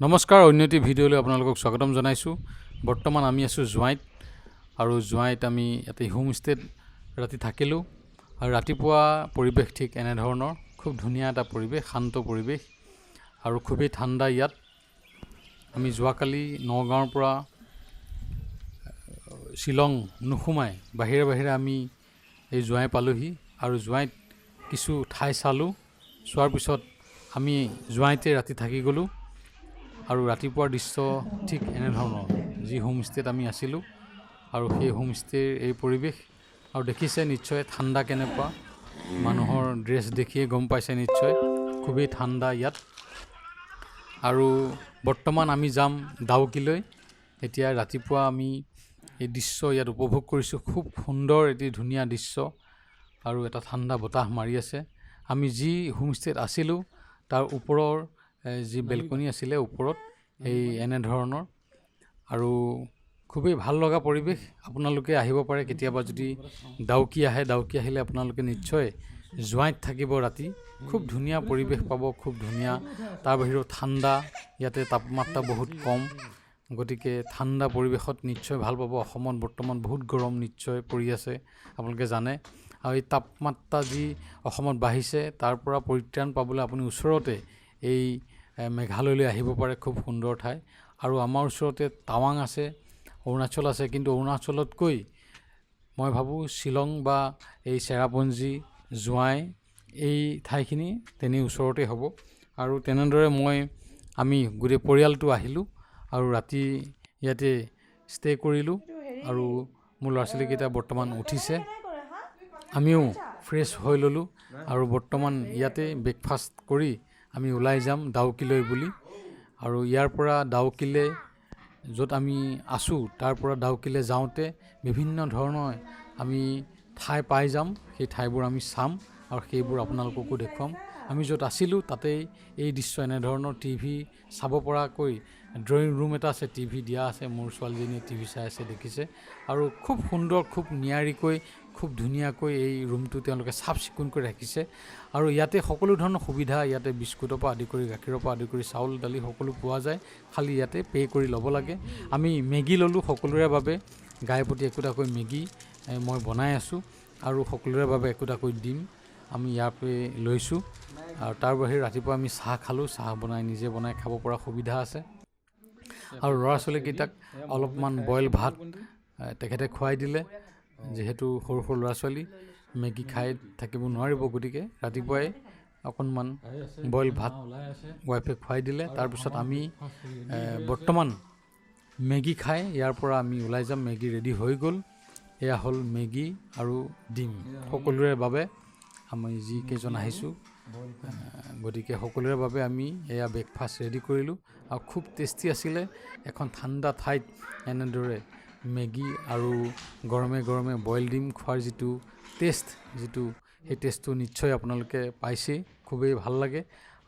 নমস্কাৰ, অন্যটি ভিডিঅ'লৈ আপোনালোকক স্বাগতম জনাইছোঁ। বৰ্তমান আমি আছোঁ জোৱাইত, আৰু জোৱাইত আমি ইয়াতে হোমষ্টেত ৰাতি থাকিলোঁ। আৰু ৰাতিপুৱা পৰিৱেশ ঠিক এনেধৰণৰ, খুব ধুনীয়া এটা পৰিৱেশ, শান্ত পৰিৱেশ আৰু খুবেই ঠাণ্ডা ইয়াত। আমি যোৱাকালি নগাঁৱৰ পৰা শ্বিলং নোসোমাই বাহিৰে বাহিৰে আমি এই জোৱাই পালোহি, আৰু জোৱাইত কিছু ঠাই চালোঁ। চোৱাৰ পিছত আমি জোৱাইতে ৰাতি থাকি গ'লোঁ। আৰু ৰাতিপুৱাৰ দৃশ্য ঠিক এনেধৰণৰ, যি হোমষ্টেত আমি আছিলোঁ, আৰু সেই হোমষ্টেৰ এই পৰিৱেশ। আৰু দেখিছে নিশ্চয় ঠাণ্ডা কেনেকুৱা, মানুহৰ ড্ৰেছ দেখিয়ে গম পাইছে নিশ্চয়, খুবেই ঠাণ্ডা ইয়াত। আৰু বৰ্তমান আমি যাম ডাউকিলৈ। এতিয়া ৰাতিপুৱা আমি এই দৃশ্য ইয়াত উপভোগ কৰিছোঁ, খুব সুন্দৰ এটি ধুনীয়া দৃশ্য, আৰু এটা ঠাণ্ডা বতাহ মাৰি আছে। আমি যি হোমষ্টেত আছিলোঁ তাৰ ওপৰৰ যি বেলকনি আছিলে ওপৰত, এই এনেধৰণৰ, আৰু খুবেই ভাল লগা পৰিৱেশ। আপোনালোকে আহিব পাৰে কেতিয়াবা, যদি ডাউকি আহে। ডাউকি আহিলে আপোনালোকে নিশ্চয় জোৱাইত থাকিব ৰাতি, খুব ধুনীয়া পৰিৱেশ পাব, খুব ধুনীয়া। তাৰ বাহিৰেও ঠাণ্ডা, ইয়াতে তাপমাত্ৰা বহুত কম, গতিকে ঠাণ্ডা পৰিৱেশত নিশ্চয় ভাল পাব। অসমত বৰ্তমান বহুত গৰম নিশ্চয় পৰি আছে, আপোনালোকে জানে। আৰু এই তাপমাত্ৰা যি অসমত বাঢ়িছে, তাৰ পৰা পৰিত্ৰাণ পাবলৈ আপুনি ওচৰতে এই মেঘালয়লৈ আহিব পাৰে, খুব সুন্দৰ ঠাই। আৰু আমাৰ ওচৰতে টাৱাং আছে, অৰুণাচল আছে, কিন্তু অৰুণাচলতকৈ মই ভাবোঁ শ্বিলং বা এই চেৰাপুঞ্জী, জোৱাই, এই ঠাইখিনি তেনেই ওচৰতে হ'ব। আৰু তেনেদৰে আমি গোটেই পৰিয়ালটো আহিলোঁ, আৰু ৰাতি ইয়াতে ষ্টে' কৰিলোঁ। আৰু মোৰ ল'ৰা ছোৱালীকেইটা বৰ্তমান উঠিছে, আমিও ফ্ৰেছ হৈ ল'লোঁ, আৰু বৰ্তমান ইয়াতে ব্ৰেকফাষ্ট কৰি আমি ওলাই যাম ডাউকিলৈ বুলি। আৰু ইয়াৰ পৰা ডাউকিলৈ, য'ত আমি আছোঁ তাৰ পৰা ডাউকিলৈ যাওঁতে বিভিন্ন ধৰণৰ আমি ঠাই পাই যাম। সেই ঠাইবোৰ আমি চাম আৰু সেইবোৰ আপোনালোককো দেখুৱাম। আমি য'ত আছিলোঁ তাতেই এই দৃশ্য এনেধৰণৰ, টিভি চাব পৰাকৈ ড্ৰয়িং ৰুম এটা আছে, টিভি দিয়া আছে। মোৰ ছোৱালীজনীয়ে টিভি চাই আছে, দেখিছে। আৰু খুব সুন্দৰ, খুব নিয়াৰিকৈ, খুব ধুনীয়াকৈ এই ৰুমটো তেওঁলোকে চাফ চিকুণকৈ ৰাখিছে। আৰু ইয়াতে সকলো ধৰণৰ সুবিধা, ইয়াতে বিস্কুটৰ পৰা আদি কৰি, গাখীৰৰ পৰা আদি কৰি, চাউল দালি সকলো পোৱা যায়। খালি ইয়াতে পে' কৰি ল'ব লাগে। আমি মেগী ল'লোঁ সকলোৰে বাবে, গাই প্ৰতি একোটাকৈ মেগী মই বনাই আছোঁ, আৰু সকলোৰে বাবে একোটাকৈ দিম আমি ইয়াৰ পৰা লৈছোঁ। আৰু তাৰ বাহিৰে ৰাতিপুৱা আমি চাহ খালোঁ, চাহ নিজে বনাই খাব পৰা সুবিধা আছে। আৰু ল'ৰা ছোৱালীকেইটাক অলপমান বইল ভাত তেখেতে খুৱাই দিলে, যিহেতু সৰু সৰু ল'ৰা ছোৱালী মেগী খাই থাকিব নোৱাৰিব, গতিকে ৰাতিপুৱাই অকণমান বইল ভাত ৱাইফে খুৱাই দিলে। তাৰপিছত আমি বৰ্তমান মেগী খাই ইয়াৰ পৰা আমি ওলাই যাম। মেগী ৰেডি হৈ গ'ল, এয়া হ'ল মেগী আৰু ডিম সকলোৰে বাবে, আমি যিকেইজন আহিছোঁ। গতিকে সকলোৰে বাবে আমি এয়া ব্ৰেকফাষ্ট ৰেডি কৰিলোঁ, আৰু খুব টেষ্টি আছিলে। এখন ঠাণ্ডা ঠাইত এনেদৰে মেগী আৰু গৰমে গৰমে বইল ডিম খোৱাৰ যিটো টেষ্ট, সেই টেষ্টটো নিশ্চয় আপোনালোকে পাইছেই, খুবেই ভাল লাগে।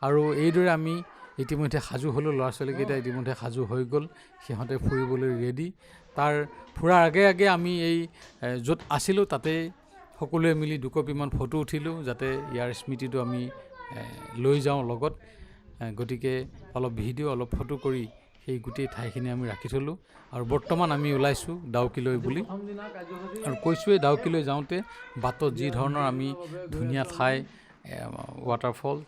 আৰু এইদৰে আমি ইতিমধ্যে সাজু হ'লোঁ, ল'ৰা ছোৱালীকেইটা ইতিমধ্যে সাজু হৈ গ'ল, সিহঁতে ফুৰিবলৈ ৰেডি। তাৰ ফুৰাৰ আগে আগে আমি এই য'ত আছিলোঁ তাতে সকলোৱে মিলি দুকপিমান ফটো উঠিলোঁ, যাতে ইয়াৰ স্মৃতিটো আমি লৈ যাওঁ লগত। গতিকে অলপ ভিডিঅ', অলপ ফটো কৰি সেই গোটেই ঠাইখিনি আমি ৰাখি থ'লোঁ। আৰু বৰ্তমান আমি ওলাইছোঁ ডাউকিলৈ বুলি। আৰু কৈছোঁৱেই, ডাউকিলৈ যাওঁতে বাটত যি ধৰণৰ আমি ধুনীয়া ঠাই, ৱাটাৰফলছ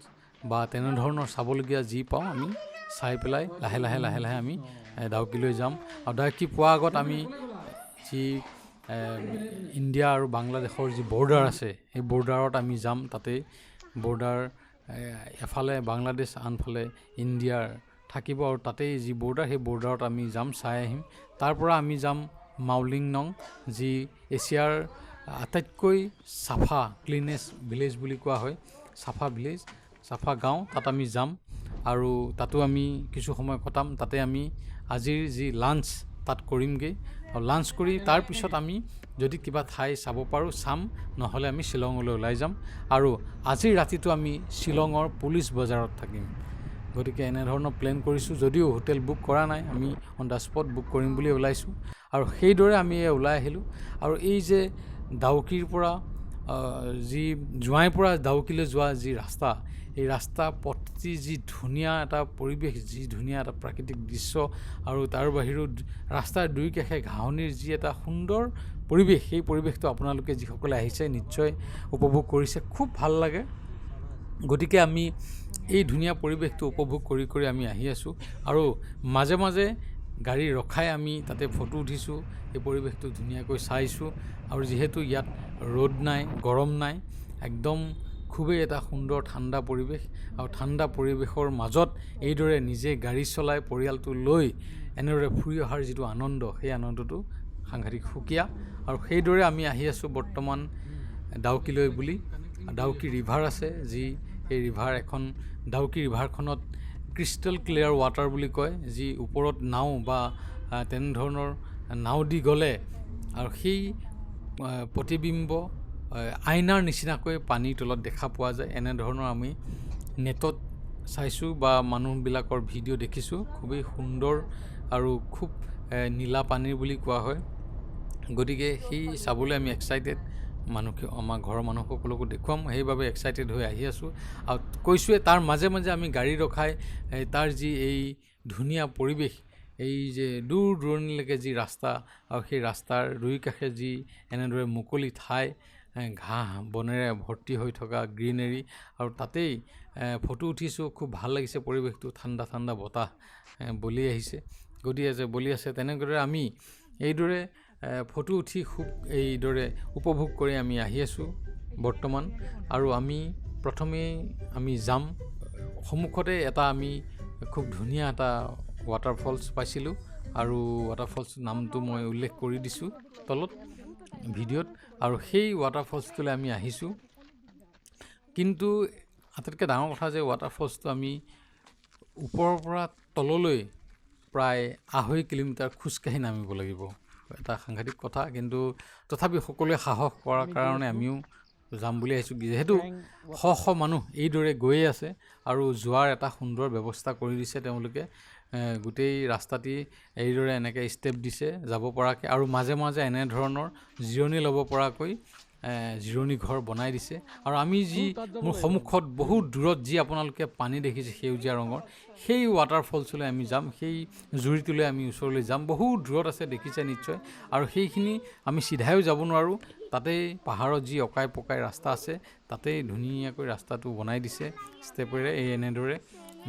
বা তেনেধৰণৰ চাবলগীয়া যি পাওঁ, আমি চাই পেলাই লাহে লাহে আমি ডাউকিলৈ যাম। আৰু ডাউকি পোৱাৰ আগত আমি যি ইণ্ডিয়া আৰু বাংলাদেশৰ যি বৰ্ডাৰ আছে, সেই বৰ্ডাৰত আমি যাম। তাতে বৰ্ডাৰ, এফালে বাংলাদেশ, আনফালে ইণ্ডিয়াৰ থাকিব, আৰু তাতেই যি বৰ্ডাৰ, সেই বৰ্ডাৰত আমি যাম, চাই আহিম। তাৰ পৰা আমি যাম মাউলিং নং, যি এছিয়াৰ আটাইতকৈ চাফা, ক্লিনেষ্ট ভিলেজ বুলি কোৱা হয়, চাফা ভিলেজ, চাফা গাঁও, তাত আমি যাম। আৰু তাতো আমি কিছু সময় কটাম। তাতে আমি আজিৰ যি লাঞ্চ তাত কৰিমগৈ, আৰু লাঞ্চ কৰি তাৰপিছত আমি যদি কিবা ঠাই চাব পাৰোঁ চাম, নহ'লে আমি শ্বিলঙলৈ ওলাই যাম। আৰু আজিৰ ৰাতিটো আমি শ্বিলঙৰ পুলিচ বজাৰত থাকিম। গতিকে এনেধৰণৰ প্লেন কৰিছোঁ, যদিও হোটেল বুক কৰা নাই, আমি অন দ্য স্পট বুক কৰিম বুলি ওলাইছোঁ। আৰু সেইদৰে আমি ওলাই আহিলোঁ। আৰু এই যে ডাউকিৰ পৰা যি জোৱাইৰ পৰা ডাউকিলৈ যোৱা যি ৰাস্তা, এই ৰাস্তা পথটি যি ধুনীয়া এটা পৰিৱেশ, যি ধুনীয়া এটা প্ৰাকৃতিক দৃশ্য, আৰু তাৰ বাহিৰেও ৰাস্তাৰ দুই কাষে ঘাঁহনিৰ যি এটা সুন্দৰ পৰিৱেশ, সেই পৰিৱেশটো আপোনালোকে যিসকলে আহিছে নিশ্চয় উপভোগ কৰিছে, খুব ভাল লাগে। গতিকে আমি এই ধুনীয়া পৰিৱেশটো উপভোগ কৰি কৰি আমি আহি আছোঁ, আৰু মাজে মাজে গাড়ী ৰখাই আমি তাতে ফটো উঠিছোঁ, এই পৰিৱেশটো ধুনীয়াকৈ চাইছোঁ। আৰু যিহেতু ইয়াত ৰ'দ নাই, গৰম নাই, একদম খুবেই এটা সুন্দৰ ঠাণ্ডা পৰিৱেশ, আৰু ঠাণ্ডা পৰিৱেশৰ মাজত এইদৰে নিজে গাড়ী চলাই পৰিয়ালটো লৈ এনেদৰে ফুৰি অহাৰ যিটো আনন্দ, সেই আনন্দটো সাংঘাতিক সুকীয়া। আৰু সেইদৰে আমি আহি আছোঁ বৰ্তমান ডাউকিলৈ বুলি। ডাউকি ৰিভাৰ আছে, যি এই ৰিভাৰ এখন, ডাউকি ৰিভাৰখনত ক্ৰিষ্টেল ক্লিয়াৰ ৱাটাৰ বুলি কয়, যি ওপৰত নাও বা তেনেধৰণৰ নাও দি গ'লে আৰু সেই প্ৰতিবিম্ব আইনাৰ নিচিনাকৈ পানীৰ তলত দেখা পোৱা যায়। এনেধৰণৰ আমি নেটত চাইছোঁ বা মানুহবিলাকৰ ভিডিঅ' দেখিছোঁ, খুবেই সুন্দৰ আৰু খুব নীলা পানীৰ বুলি কোৱা হয়। গতিকে সেই চাবলৈ আমি এক্সাইটেড, আমাৰ ঘৰৰ মানুহসকলকো দেখুৱাম, সেইবাবে এক্সাইটেড হৈ আহি আছোঁ। আৰু কৈছোঁৱে, তাৰ মাজে মাজে আমি গাড়ী ৰখাই তাৰ যি এই ধুনীয়া পৰিৱেশ, এই যে দূৰ দূৰণিলৈকে যি ৰাস্তা, আৰু সেই ৰাস্তাৰ দুই কাষে যি এনেদৰে মুকলি ঠাই, ঘাঁহ বনেৰে ভৰ্তি হৈ থকা গ্ৰীনেৰী, আৰু তাতেই ফটো উঠিছোঁ, খুব ভাল লাগিছে পৰিৱেশটো, ঠাণ্ডা ঠাণ্ডা বতাহ বলি আছে। তেনেদৰে আমি এইদৰে ফটো উঠি খুব এইদৰে উপভোগ কৰি আমি আহি আছোঁ বৰ্তমান। আৰু আমি প্ৰথমেই আমি যাম, সন্মুখতে এটা আমি খুব ধুনীয়া এটা ৱাটাৰফলছ পাইছিলোঁ, আৰু ৱাটাৰফলছটোৰ নামটো মই উল্লেখ কৰি দিছোঁ তলত ভিডিঅ'ত। আৰু সেই ৱাটাৰফলছটোলৈ আমি আহিছোঁ, কিন্তু আটাইতকৈ ডাঙৰ কথা যে ৱাটাৰফলছটো আমি ওপৰৰ পৰা তললৈ প্ৰায় 2.5 কিলোমিটাৰ খোজকাঢ়ি নামিব লাগিব, এটা সাংঘাতিক কথা। কিন্তু তথাপি সকলোৱে সাহস কৰাৰ কাৰণে আমিও যাম বুলি আহিছোঁ, যিহেতু শ মানুহ এইদৰে গৈয়ে আছে, আৰু যোৱাৰ এটা সুন্দৰ ব্যৱস্থা কৰি দিছে তেওঁলোকে। গোটেই ৰাস্তাটি এইদৰে এনেকৈ ষ্টেপ দিছে যাব পৰাকৈ, আৰু মাজে মাজে এনেধৰণৰ জিৰণি ল'ব পৰাকৈ জিৰণি ঘৰ বনাই দিছে। আৰু আমি যি মোৰ সন্মুখত বহুত দূৰত যি আপোনালোকে পানী দেখিছে সেউজীয়া ৰঙৰ, সেই ৱাটাৰফলছলৈ আমি যাম, সেই জুৰিটোলৈ আমি ওচৰলৈ যাম। বহুত দূৰত আছে, দেখিছে নিশ্চয়। আৰু সেইখিনি আমি চিধাইও যাব নোৱাৰোঁ, তাতেই পাহাৰত যি অকাই পকাই ৰাস্তা আছে, তাতেই ধুনীয়াকৈ ৰাস্তাটো বনাই দিছে ষ্টেপেৰে, এনেদৰে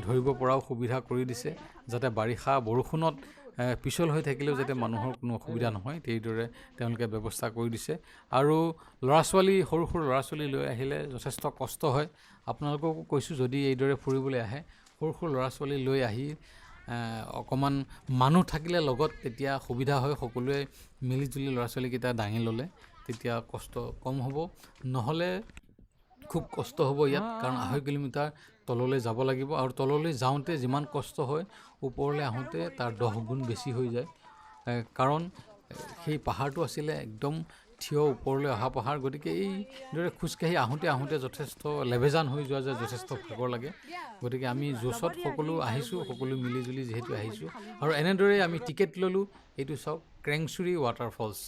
ধৰিব পৰাও সুবিধা কৰি দিছে, যাতে বাৰিষা বৰষুণত পিছল হৈ থাকিলেও যাতে মানুহৰ কোনো অসুবিধা নহয়, সেইদৰে তেওঁলোকে ব্যৱস্থা কৰি দিছে। আৰু ল'ৰা ছোৱালী, সৰু সৰু ল'ৰা ছোৱালী লৈ আহিলে যথেষ্ট কষ্ট হয়। আপোনালোককো কৈছোঁ, যদি এইদৰে ফুৰিবলৈ আহে, সৰু সৰু ল'ৰা ছোৱালী লৈ আহি অকণমান মানুহ থাকিলে লগত, তেতিয়া সুবিধা হয়। সকলোৱে মিলিজুলি ল'ৰা ছোৱালীকেইটা দাঙি ল'লে তেতিয়া কষ্ট কম হ'ব, নহ'লে খুব কষ্ট হ'ব ইয়াত, কাৰণ 2.5 কিলোমিটাৰ তললৈ যাব লাগিব। আৰু তললৈ যাওঁতে যিমান কষ্ট হয়, ওপৰলৈ আহোঁতে তাৰ 10 গুণ বেছি হৈ যায়, কাৰণ সেই পাহাৰটো আছিলে একদম থিয় ওপৰলৈ অহা পাহাৰ। গতিকে এইদৰে খোজকাঢ়ি আহোঁতে যথেষ্ট লেবেজান হৈ যোৱা যায়, যথেষ্ট ভাগৰ লাগে। গতিকে আমি জোচত সকলো আহিছোঁ, সকলো মিলিজুলি যিহেতু আহিছোঁ। আৰু এনেদৰে আমি টিকেট ল'লোঁ, এইটো চাওক ক্ৰেংচুৰী ৱাটাৰফলছ।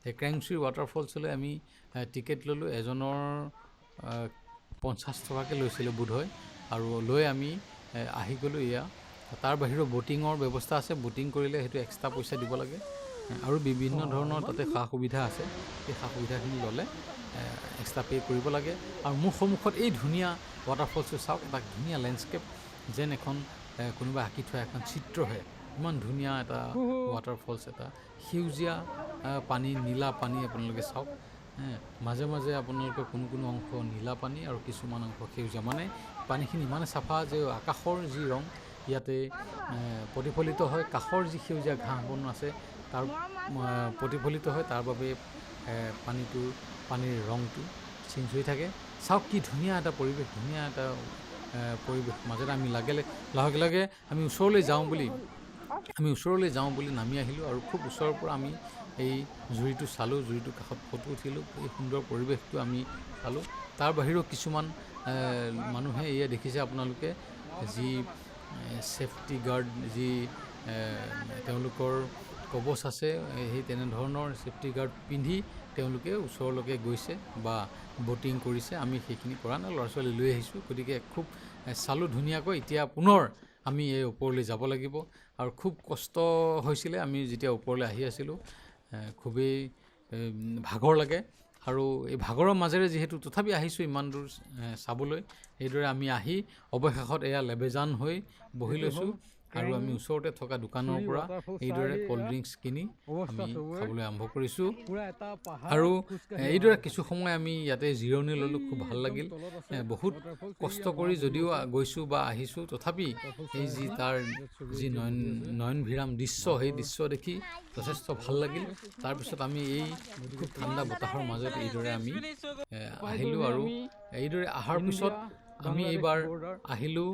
এই ক্ৰেংচুৰী ৱাটাৰফলছলৈ আমি টিকেট ল'লোঁ, এজনৰ 50 টকাকৈ লৈছিলে বোধহয়, আৰু লৈ আমি আহি গ'লোঁ। এয়া তাৰ বাহিৰেও ব'টিঙৰ ব্যৱস্থা আছে, ব'টিং কৰিলে সেইটো এক্সট্ৰা পইচা দিব লাগে, আৰু বিভিন্ন ধৰণৰ তাতে সা সুবিধা আছে। সেই সা সুবিধাখিনি ল'লে এক্সট্ৰা পে' কৰিব লাগে। আৰু মোৰ সন্মুখত এই ধুনীয়া ৱাটাৰফলছটো চাওক, এটা ধুনীয়া লেণ্ডস্কেপ, যেন এখন কোনোবাই আঁকি থোৱা এখন চিত্ৰহে। ইমান ধুনীয়া এটা ৱাটাৰফলছ, এটা সেউজীয়া পানী, নীলা পানী, আপোনালোকে চাওক। মাজে মাজে আপোনালোকে কোনো অংশ নীলা পানী আৰু কিছুমান অংশ সেউজীয়া, মানে পানীখিনি ইমানে চাফা যে আকাশৰ যি ৰং ইয়াতে প্ৰতিফলিত হয়, কাষৰ যি সেউজীয়া ঘাঁহ বন আছে তাৰ প্ৰতিফলিত হয়, তাৰ বাবে পানীৰ ৰংটো চেঞ্জ হৈ থাকে। চাওক কি ধুনীয়া এটা পৰিৱেশ, ধুনীয়া এটা পৰিৱেশ মাজতে আমি লগে লগে আমি ওচৰলৈ যাওঁ বুলি নামি আহিলোঁ, আৰু খুব ওচৰৰ পৰা আমি এই জুৰিটো চালোঁ, জুৰিটোৰ কাষত ফটো উঠিলোঁ, এই সুন্দৰ পৰিৱেশটো আমি চালোঁ। তাৰ বাহিৰেও কিছুমান মানুহে এয়া দেখিছে আপোনালোকে, যি ছেফটি গাৰ্ড, যি তেওঁলোকৰ কবচ আছে সেই তেনেধৰণৰ ছেফটি গাৰ্ড পিন্ধি তেওঁলোকে ওচৰলৈকে গৈছে বা ব'টিং কৰিছে। আমি সেইখিনি কৰা নাই, ল'ৰা ছোৱালী লৈ আহিছোঁ। গতিকে খুব চালোঁ ধুনীয়াকৈ। এতিয়া পুনৰ আমি এই ওপৰলৈ যাব লাগিব আৰু খুব কষ্ট হৈছিলে আমি যেতিয়া ওপৰলৈ আহি আছিলোঁ। খুবেই ভাগৰ লাগে আৰু এই ভাগৰৰ মাজেৰে যিহেতু তথাপি আহিছোঁ ইমান দূৰ চাবলৈ, এইদৰে আমি আহি অৱশেষত এয়া লেবেজান হৈ বহি লৈছোঁ আৰু আমি ওচৰতে থকা দোকানৰ পৰা এইদৰে ক'ল্ড ড্ৰিংকছ কিনি আমি খাবলৈ আৰম্ভ কৰিছোঁ। আৰু এইদৰে কিছু সময় আমি ইয়াতে জিৰণি ল'লোঁ, খুব ভাল লাগিল। বহুত কষ্ট কৰি যদিও গৈছোঁ বা আহিছোঁ, তথাপি এই যি তাৰ যি নয়নভিৰাম দৃশ্য, সেই দৃশ্য দেখি যথেষ্ট ভাল লাগিল। তাৰপিছত আমি এই খুব ঠাণ্ডা বতাহৰ মাজত এইদৰে আমি আহিলোঁ আৰু এইদৰে অহাৰ পিছত আমি এইবাৰ আহিলোঁ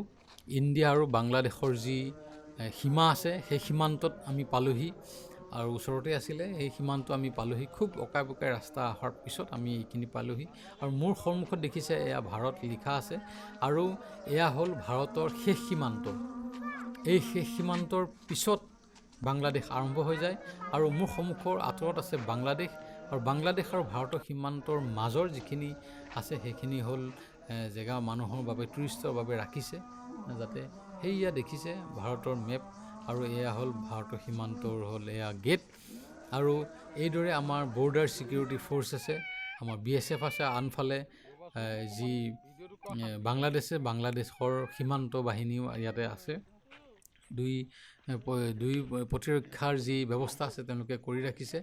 ইণ্ডিয়া আৰু বাংলাদেশৰ যি সীমা আছে সেই সীমান্তত আমি পালোহি আৰু ওচৰতে আছিলে এই সীমান্ত আমি পালোহি। খুব অকাই পকাই ৰাস্তা অহাৰ পিছত আমি এইখিনি পালোহি আৰু মোৰ সন্মুখত দেখিছে এয়া ভাৰত লিখা আছে আৰু এয়া হ'ল ভাৰতৰ শেষ সীমান্ত। এই শেষ সীমান্তৰ পিছত বাংলাদেশ আৰম্ভ হৈ যায় আৰু মোৰ সন্মুখৰ আঁতৰত আছে বাংলাদেশ আৰু বাংলাদেশ আৰু ভাৰতৰ সীমান্তৰ মাজৰ যিখিনি আছে সেইখিনি হ'ল জেগা মানুহৰ বাবে, টুৰিষ্টৰ বাবে ৰাখিছে যাতে। সেয়া দেখিছে ভাৰতৰ মেপ আৰু এয়া হ'ল ভাৰতৰ সীমান্তৰ হ'ল এয়া গেট। আৰু এইদৰে আমাৰ বৰ্ডাৰ ছিকিউৰিটি ফ'ৰ্চ আছে, আমাৰ BSF আছে। আনফালে যি বাংলাদেশৰ সীমান্ত বাহিনীও ইয়াতে আছে। দুই প্ৰতিৰক্ষাৰ যি ব্যৱস্থা আছে তেওঁলোকে কৰি ৰাখিছে।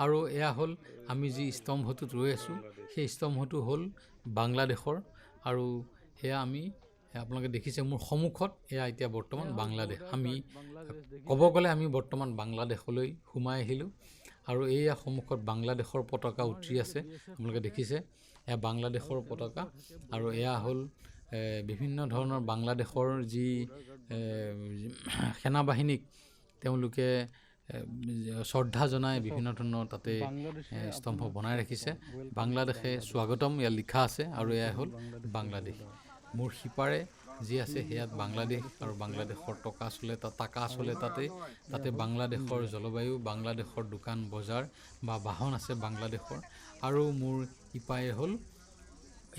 আৰু এয়া হ'ল আমি যি স্তম্ভটোত ৰৈ আছোঁ, সেই স্তম্ভটো হ'ল বাংলাদেশৰ আৰু সেয়া আমি আপোনালোকে দেখিছে মোৰ সন্মুখত এয়া এতিয়া বৰ্তমান বাংলাদেশ। আমি ক'ব গ'লে আমি বৰ্তমান বাংলাদেশলৈ সোমাই আহিলোঁ আৰু এয়া সন্মুখত বাংলাদেশৰ পতাকা উতৰি আছে, আপোনালোকে দেখিছে এয়া বাংলাদেশৰ পতাকা। আৰু এয়া হ'ল বিভিন্ন ধৰণৰ বাংলাদেশৰ যি সেনাবাহিনীক তেওঁলোকে শ্ৰদ্ধা জনাই বিভিন্ন ধৰণৰ তাতে স্তম্ভ বনাই ৰাখিছে। বাংলাদেশে স্বাগতম ইয়াত লিখা আছে আৰু এয়া হ'ল বাংলাদেশ। মোৰ সিপাৰে যি আছে সেয়াত বাংলাদেশ আৰু বাংলাদেশৰ টাকা চলে তাতে বাংলাদেশৰ জলবায়ু, বাংলাদেশৰ দোকান বজাৰ বা বাহন আছে বাংলাদেশৰ। আৰু মোৰ ইপাৰে হ'ল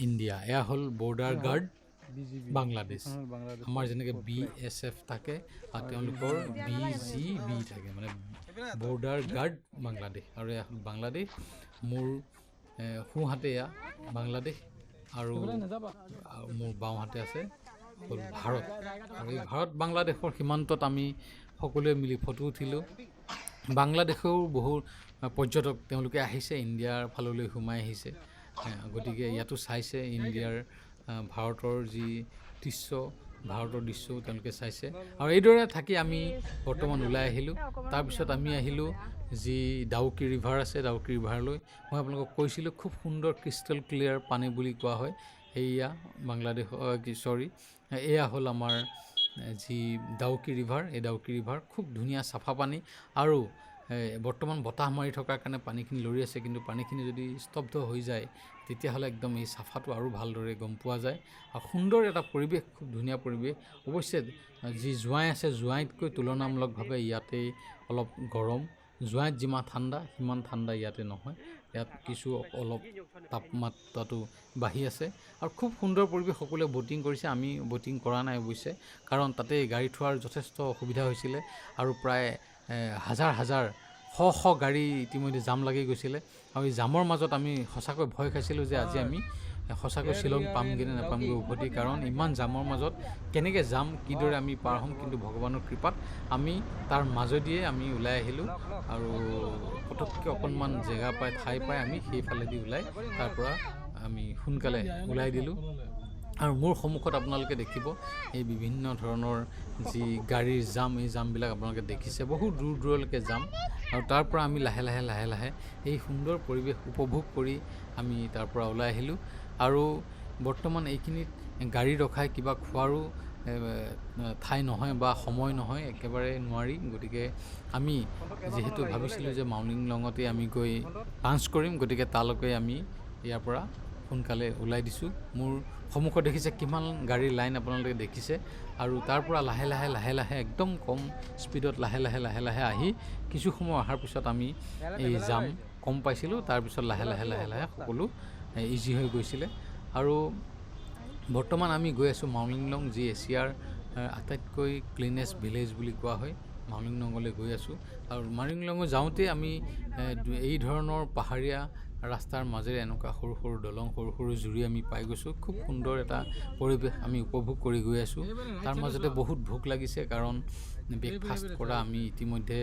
ইণ্ডিয়া, এয়া হ'ল বৰ্ডাৰ গাৰ্ড বাংলাদেশ। আমাৰ যেনেকৈ BSF থাকে আৰু তেওঁলোকৰ BGB থাকে, মানে বৰ্ডাৰ গাৰ্ড বাংলাদেশ। আৰু এয়া হ'ল বাংলাদেশ। মোৰ সোঁহাতে এয়া বাংলাদেশ আৰু মোৰ বাওঁহাতে আছে হ'ল ভাৰত। আৰু এই ভাৰত বাংলাদেশৰ সীমান্তত আমি সকলোৱে মিলি ফটো উঠিলোঁ। বাংলাদেশেও বহু পৰ্যটক তেওঁলোকে আহিছে, ইণ্ডিয়াৰ ফাললৈ সোমাই আহিছে। গতিকে ইয়াতো চাইছে ইণ্ডিয়াৰ ভাৰতৰ যি দৃশ্য, ভাৰতৰ দৃশ্যও তেওঁলোকে চাইছে। আৰু এইদৰে থাকি আমি বৰ্তমান ওলাই আহিলোঁ। তাৰপিছত আমি আহিলোঁ যি ডাউকি ৰিভাৰ আছে, ডাউকি ৰিভাৰলৈ। মই আপোনালোকক কৈছিলোঁ খুব সুন্দৰ ক্ৰিষ্টেল ক্লিয়াৰ পানী বুলি কোৱা হয়। এয়া এয়া হ'ল আমাৰ যি ডাউকি ৰিভাৰ। এই ডাউকি ৰিভাৰ খুব ধুনীয়া চাফা পানী আৰু বৰ্তমান বতাহ মাৰি থকাৰ কাৰণে পানীখিনি লৰি আছে, কিন্তু পানীখিনি যদি স্তব্ধ হৈ যায় তেতিয়াহ'লে একদম এই চাফাটো আৰু ভালদৰে গম পোৱা যায়। আৰু সুন্দৰ এটা পৰিৱেশ, খুব ধুনীয়া পৰিৱেশ। অৱশ্যে যি জোৱাই আছে, জোৱাইতকৈ তুলনামূলকভাৱে ইয়াতে অলপ গৰম। জোৱাইত যিমান ঠাণ্ডা সিমান ঠাণ্ডা ইয়াতে নহয়, ইয়াত কিছু অলপ তাপমাত্ৰাটো বাঢ়ি আছে। আৰু খুব সুন্দৰ পৰিৱেশ, সকলোৱে ব'টিং কৰিছে। আমি ব'টিং কৰা নাই অৱশ্যে, কাৰণ তাতে গাড়ী থোৱাৰ যথেষ্ট অসুবিধা হৈছিলে আৰু প্ৰায় হাজাৰ শ গাড়ী ইতিমধ্যে জাম লাগি গৈছিলে। আৰু এই জামৰ মাজত আমি সঁচাকৈ ভয় খাইছিলোঁ যে আজি আমি সঁচাকৈ শ্বিলং পামগৈ নে নাপামগৈ উভতি, কাৰণ ইমান জামৰ মাজত কেনেকৈ যাম, কিদৰে আমি পাৰ হ'ম। কিন্তু ভগৱানৰ কৃপাত আমি তাৰ মাজেদিয়ে আমি ওলাই আহিলোঁ আৰু পটককৈ অকণমান জেগা ঠাই পাই আমি সেইফালেদি ওলাই তাৰ পৰা আমি সোনকালে ওলাই দিলোঁ। আৰু মোৰ সন্মুখত আপোনালোকে দেখিব এই বিভিন্ন ধৰণৰ যি গাড়ীৰ জাম, এই জামবিলাক আপোনালোকে দেখিছে, বহু দূৰলৈকে জাম। আৰু তাৰ পৰা আমি লাহে লাহে এই সুন্দৰ পৰিৱেশ উপভোগ কৰি আমি তাৰ পৰা ওলাই আহিলোঁ। আৰু বৰ্তমান এইখিনিত গাড়ী ৰখাই কিবা খোৱাৰো ঠাই নহয় বা সময় নহয়, একেবাৰে নোৱাৰি। গতিকে আমি যিহেতু ভাবিছিলোঁ যে মাউলিং লঙতে আমি গৈ লাঞ্চ কৰিম, গতিকে তালৈকে আমি ইয়াৰ পৰা সোনকালে ওলাই দিছোঁ। মোৰ সন্মুখত দেখিছে কিমান গাড়ীৰ লাইন আপোনালোকে দেখিছে, আৰু তাৰ পৰা লাহে লাহে একদম কম স্পীডত লাহে লাহে আহি কিছু সময় অহাৰ পিছত আমি এই জাম কম পাইছিলোঁ। তাৰপিছত লাহে লাহে সকলো ইজি হৈ গৈছিলে। আৰু বৰ্তমান আমি গৈ আছোঁ মাউলিংলং, যি এছিয়াৰ আটাইতকৈ ক্লিনেষ্ট ভিলেজ বুলি কোৱা হয়। মাউলিংলঙলৈ গৈ আছোঁ, আৰু মাউলিংলঙত যাওঁতে আমি এই ধৰণৰ পাহাৰীয়া ৰাস্তাৰ মাজেৰে এনেকুৱা সৰু সৰু দলং, সৰু সৰু জুৰি আমি পাই গৈছোঁ। খুব সুন্দৰ এটা পৰিৱেশ আমি উপভোগ কৰি গৈ আছোঁ। তাৰ মাজতে বহুত ভোক লাগিছে, কাৰণ ব্ৰেকফাষ্ট কৰা আমি ইতিমধ্যে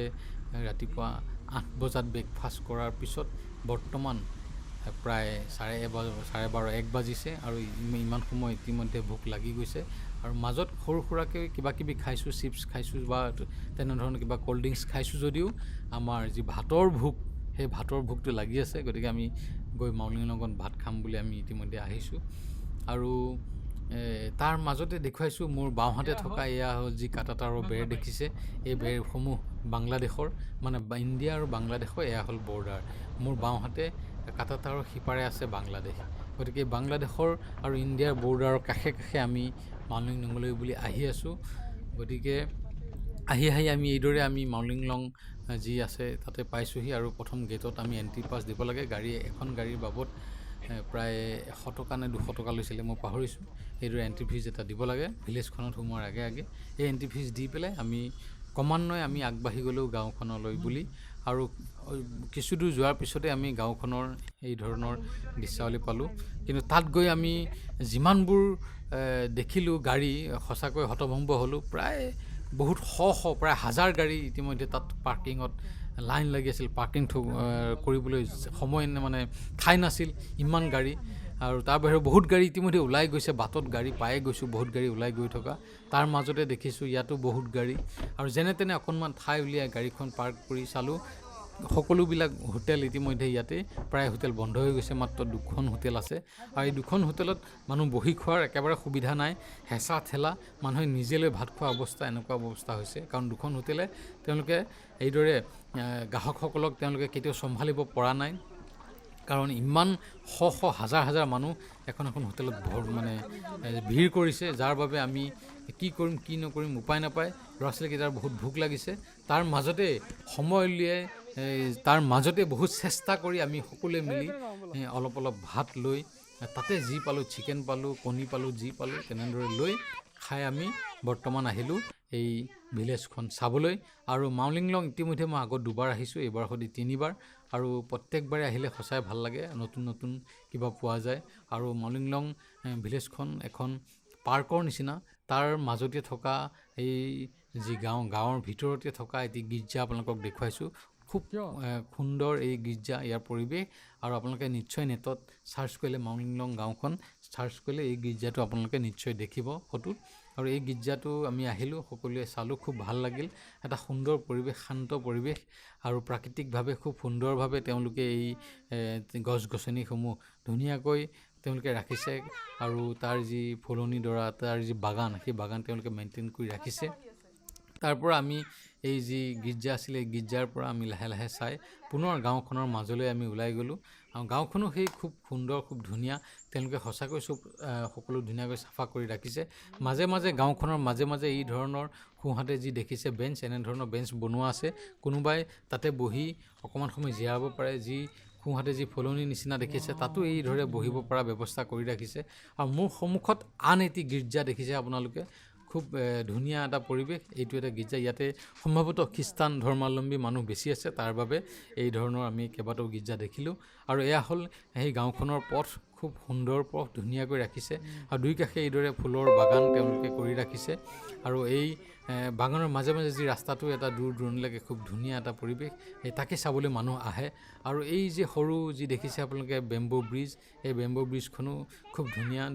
ৰাতিপুৱা 8 বজাত ব্ৰেকফাষ্ট কৰাৰ পিছত বৰ্তমান প্ৰায় 12:30 1 বাজিছে, আৰু ইমান সময় ইতিমধ্যে ভোক লাগি গৈছে। আৰু মাজত সৰু সুৰাকৈ কিবা কিবি খাইছোঁ, চিপছ খাইছোঁ বা তেনেধৰণৰ কিবা ক'ল্ড ড্ৰিংকছ খাইছোঁ, যদিও আমাৰ যি ভাতৰ ভোক, সেই ভাতৰ ভোকটো লাগি আছে। গতিকে আমি গৈ মাউলিংলঙত ভাত খাম বুলি আমি ইতিমধ্যে আহিছোঁ। আৰু তাৰ মাজতে দেখুৱাইছোঁ মোৰ বাওঁহাতে থকা এয়া হ'ল যি কাটাতাৰৰ বেৰ দেখিছে। এই বেৰসমূহ বাংলাদেশৰ, মানে ইণ্ডিয়া আৰু বাংলাদেশৰ এয়া হ'ল বৰ্ডাৰ। মোৰ বাওঁহাতে কাটাতাৰৰ সিপাৰে আছে বাংলাদেশ। গতিকে বাংলাদেশৰ আৰু ইণ্ডিয়াৰ বৰ্ডাৰৰ কাষে কাষে আমি মাউলিংলঙলৈ বুলি আহি আছোঁ। গতিকে আহি আমি এইদৰে আমি মাউলিংলং যি আছে তাতে পাইছোঁহি। আৰু প্ৰথম গেটত আমি এণ্ট্ৰি পাছ দিব লাগে। এখন গাড়ীৰ বাবদ প্ৰায় 100 টকা নে 200 টকা লৈছিলে, মই পাহৰিছোঁ। এইদৰে এণ্ট্ৰি ফিজ এটা দিব লাগে ভিলেজখনত সোমোৱাৰ আগে আগে। এই এণ্ট্ৰি ফিজ দি পেলাই আমি ক্ৰমান্বয়ে আমি আগবাঢ়ি গ'লোঁ গাঁওখনলৈ বুলি। আৰু কিছু দূৰ যোৱাৰ পিছতে আমি গাঁওখনৰ এই ধৰণৰ দৃশ্যাৱলী পালোঁ। কিন্তু তাত গৈ আমি যিমানবোৰ দেখিলোঁ গাড়ী, সঁচাকৈ হতভম্ব হ'লোঁ। প্ৰায় বহুত প্ৰায় 1000 গাড়ী ইতিমধ্যে তাত পাৰ্কিঙত লাইন লাগি আছিল। পাৰ্কিং কৰিবলৈ সময় মানে ঠাই নাছিল, ইমান গাড়ী। আৰু তাৰ বাহিৰেও বহুত গাড়ী ইতিমধ্যে ওলাই গৈছে, বাটত গাড়ী পায়ে গৈছোঁ, বহুত গাড়ী ওলাই গৈ থকা। তাৰ মাজতে দেখিছোঁ ইয়াতো বহুত গাড়ী, আৰু যেনে তেনে অকণমান ঠাই উলিয়াই গাড়ীখন পাৰ্ক কৰি চালোঁ। সকলোবিলাক হোটেল ইতিমধ্যে ইয়াতে, প্ৰায় হোটেল বন্ধ হৈ গৈছে, মাত্ৰ 2খন হোটেল আছে। আৰু এই 2খন হোটেলত মানুহ বহি খোৱাৰ একেবাৰে সুবিধা নাই, হেঁচা ঠেলা, মানুহে নিজে লৈ ভাত খোৱা অৱস্থা, এনেকুৱা অৱস্থা হৈছে। কাৰণ 2খন হোটেলে তেওঁলোকে এইদৰে গ্ৰাহকসকলক তেওঁলোকে কেতিয়াও চম্ভালিব পৰা নাই। কাৰণ ইমান হাজাৰ মানুহ এখন হোটেলত মানে ভিৰ কৰিছে, যাৰ বাবে আমি কি কৰিম কি নকৰিম উপায় নাপায়। ল'ৰা ছোৱালীকেইটাৰ বহুত ভোক লাগিছে। তাৰ মাজতে সময় উলিয়াই তাৰ মাজতে বহুত চেষ্টা কৰি আমি সকলোৱে মিলি অলপ ভাত লৈ, তাতে যি পালোঁ, চিকেন পালোঁ, কণী পালোঁ, যি পালোঁ তেনেদৰে লৈ খাই আমি বৰ্তমান আহিলোঁ এই ভিলেজখন চাবলৈ। আৰু মাউলিংলং ইতিমধ্যে মই আগত 2বাৰ আহিছোঁ, এইবাৰ সৈতে 3বাৰ। আৰু প্ৰত্যেকবাৰে আহিলে সঁচাই ভাল লাগে, নতুন কিবা পোৱা যায়। আৰু মাউলিংলং ভিলেজখন এখন পাৰ্কৰ নিচিনা। তাৰ মাজতে থকা এই যি গাঁৱৰ ভিতৰতে থকা এটি গীৰ্জা আপোনালোকক দেখুৱাইছোঁ। খুব সুন্দৰ এই গীৰ্জা, ইয়াৰ পৰিৱেশ। আৰু আপোনালোকে নিশ্চয় নেটত চাৰ্চ কৰিলে, মাউলিংলং গাঁওখন চাৰ্চ কৰিলে এই গীৰ্জাটো আপোনালোকে নিশ্চয় দেখিব ফটোত। আৰু এই গীৰ্জাটো আমি আহিলোঁ, সকলোৱে চালোঁ, খুব ভাল লাগিল। এটা সুন্দৰ পৰিৱেশ, শান্ত পৰিৱেশ, আৰু প্ৰাকৃতিকভাৱে খুব সুন্দৰভাৱে তেওঁলোকে এই গছ গছনিসমূহ ধুনীয়াকৈ তেওঁলোকে ৰাখিছে। আৰু তাৰ যি ফুলনি ডৰা, তাৰ যি বাগান, সেই বাগান তেওঁলোকে মেইনটেইন কৰি ৰাখিছে। তাৰ পৰা আমি এই যি গীৰ্জা আছিলে, এই গীৰ্জাৰ পৰা আমি লাহে চাই পুনৰ গাঁওখনৰ মাজলৈ আমি ওলাই গ'লোঁ। আৰু গাঁওখনো সেই খুব সুন্দৰ, খুব ধুনীয়া। তেওঁলোকে সঁচাকৈ সকলো ধুনীয়াকৈ চাফা কৰি ৰাখিছে। মাজে গাঁওখনৰ মাজে এই ধৰণৰ সোঁহাতে যি দেখিছে বেঞ্চ, এনেধৰণৰ বেঞ্চ বনোৱা আছে। কোনোবাই তাতে বহি অকণমান সময় জিৰাব পাৰে। যি সোঁহাতে যি ফুলনি নিচিনা দেখিছে, তাতো এইদৰে বহিব পৰা ব্যৱস্থা কৰি ৰাখিছে। আৰু মোৰ সন্মুখত আন এটি গীৰ্জা দেখিছে আপোনালোকে, খুব ধুনীয়া এটা পৰিৱেশ। এইটো এটা গীৰ্জা, ইয়াতে সম্ভৱতঃ খ্ৰীষ্টান ধৰ্মাৱলম্বী মানুহ বেছি আছে, তাৰ বাবে এই ধৰণৰ আমি কেইবাটাও গীৰ্জা দেখিলোঁ। আৰু এয়া হ'ল সেই গাঁওখনৰ পথ, খুব সুন্দৰ পথ, ধুনীয়াকৈ ৰাখিছে। আৰু দুই কাষে এইদৰে ফুলৰ বাগান তেওঁলোকে কৰি ৰাখিছে। আৰু এই বাগানৰ মাজে যি ৰাস্তাটো এটা দূৰ দূৰণিলৈকে খুব ধুনীয়া এটা পৰিৱেশ, তাকে চাবলৈ মানুহ আহে। আৰু এই যে সৰু যি দেখিছে আপোনালোকে বেম্বো ব্ৰিজ, এই বেম্বো ব্ৰিজখনো খুব ধুনীয়া।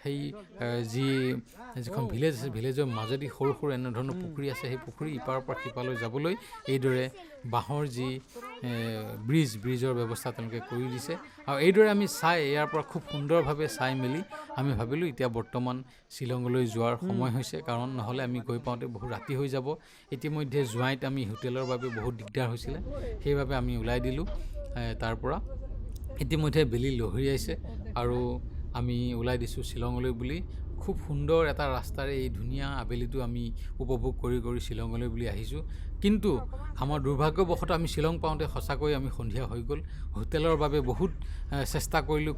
সেই যিখন ভিলেজ আছে, ভিলেজৰ মাজেদি সৰু এনেধৰণৰ পুখুৰী আছে। সেই পুখুৰী ইপাৰৰ পৰা সিপাৰলৈ যাবলৈ এইদৰে বাঁহৰ যি ব্ৰিজৰ ব্যৱস্থা তেওঁলোকে কৰি দিছে। আৰু এইদৰে আমি চাই, ইয়াৰ পৰা খুব সুন্দৰভাৱে চাই মেলি আমি ভাবিলোঁ এতিয়া বৰ্তমান শ্বিলঙলৈ যোৱাৰ সময় হৈছে। কাৰণ নহ'লে আমি গৈ পাওঁতে বহুত ৰাতি হৈ যাব। ইতিমধ্যে জোৱাইত আমি হোটেলৰ বাবে বহুত দিগদাৰ হৈছিলে, সেইবাবে আমি ওলাই দিলোঁ তাৰ পৰা। ইতিমধ্যে বেলি লহৰিয়াইছে আৰু আমি ওলাই দিছোঁ শ্বিলঙলৈ বুলি। খুব সুন্দৰ এটা ৰাস্তাৰে এই ধুনীয়া আবেলিটো আমি উপভোগ কৰি কৰি শ্বিলঙলৈ বুলি আহিছোঁ। কিন্তু আমাৰ দুৰ্ভাগ্যবশতঃ আমি শ্বিলং পাওঁতে সঁচাকৈ আমি সন্ধিয়া হৈ গ'ল। হোটেলৰ বাবে বহুত চেষ্টা কৰিলোঁ,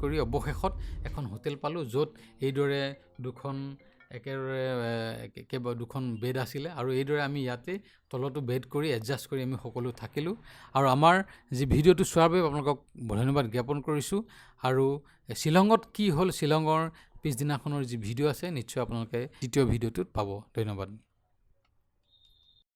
কৰি অৱশেষত এখন হোটেল পালোঁ, য'ত এইদৰে দুখন দুখন বেড আছিলে আৰু এইদৰে আমি ইয়াতে তলতো বেড কৰি এডজাষ্ট কৰি আমি সকলো থাকিলোঁ। আৰু আমাৰ যি ভিডিঅ'টো চোৱাৰ বাবে আপোনালোকক ধন্যবাদ জ্ঞাপন কৰিছোঁ। আৰু শ্বিলঙত কি হ'ল, শ্বিলঙৰ পিছদিনাখনৰ যি ভিডিঅ' আছে, নিশ্চয় আপোনালোকে দ্বিতীয় ভিডিঅ'টোত পাব। ধন্যবাদ।